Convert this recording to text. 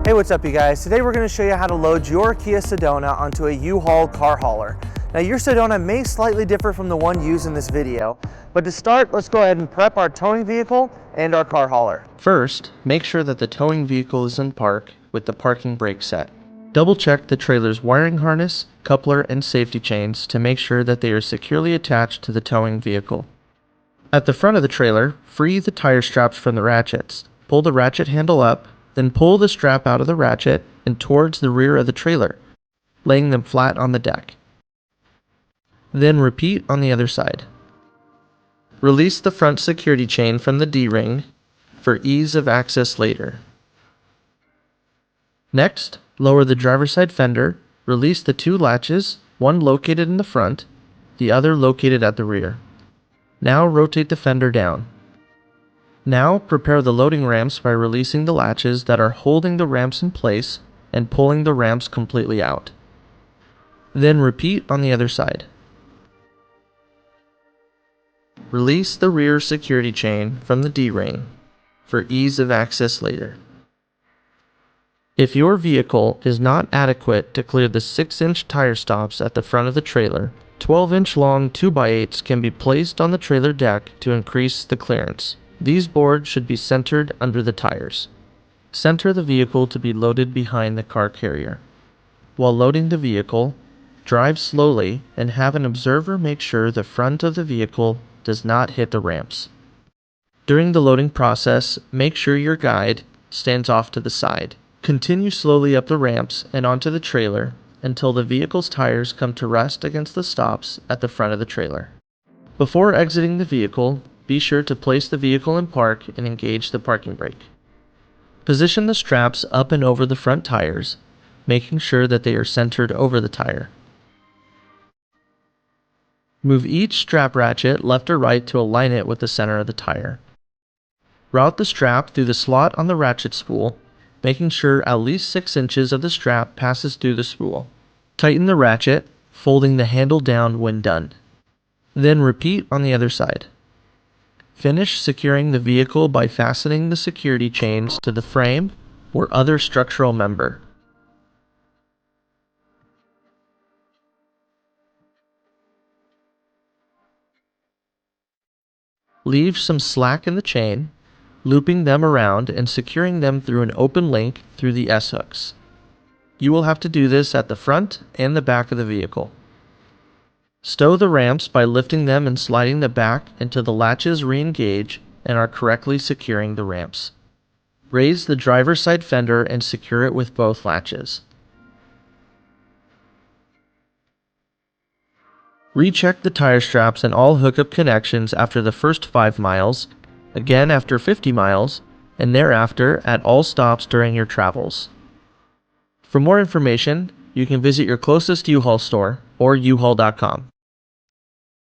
Hey, what's up you guys? Today we're going to show you how to load your Kia Sedona onto a U-Haul car hauler. Now your Sedona may slightly differ from the one used in this video, but to start, let's go ahead and prep our towing vehicle and our car hauler. First, make sure that the towing vehicle is in park with the parking brake set. Double check the trailer's wiring harness, coupler, and safety chains to make sure that they are securely attached to the towing vehicle. At the front of the trailer, free the tire straps from the ratchets. Pull the ratchet handle up, then pull the strap out of the ratchet and towards the rear of the trailer, laying them flat on the deck. Then repeat on the other side. Release the front security chain from the D-ring for ease of access later. Next, lower the driver's side fender, release the two latches, one located in the front, the other located at the rear. Now rotate the fender down. Now prepare the loading ramps by releasing the latches that are holding the ramps in place and pulling the ramps completely out. Then repeat on the other side. Release the rear security chain from the D-ring for ease of access later. If your vehicle is not adequate to clear the 6-inch tire stops at the front of the trailer, 12-inch long 2x8s can be placed on the trailer deck to increase the clearance. These boards should be centered under the tires. Center the vehicle to be loaded behind the car carrier. While loading the vehicle, drive slowly and have an observer make sure the front of the vehicle does not hit the ramps. During the loading process, make sure your guide stands off to the side. Continue slowly up the ramps and onto the trailer until the vehicle's tires come to rest against the stops at the front of the trailer. Before exiting the vehicle, be sure to place the vehicle in park and engage the parking brake. Position the straps up and over the front tires, making sure that they are centered over the tire. Move each strap ratchet left or right to align it with the center of the tire. Route the strap through the slot on the ratchet spool, making sure at least 6 inches of the strap passes through the spool. Tighten the ratchet, folding the handle down when done. Then repeat on the other side. Finish securing the vehicle by fastening the security chains to the frame or other structural member. Leave some slack in the chain, looping them around and securing them through an open link through the S-hooks. You will have to do this at the front and the back of the vehicle. Stow the ramps by lifting them and sliding the back until the latches re-engage and are correctly securing the ramps. Raise the driver's side fender and secure it with both latches. Recheck the tire straps and all hookup connections after the first 5 miles, again after 50 miles, and thereafter at all stops during your travels. For more information, you can visit your closest U-Haul store or uhaul.com.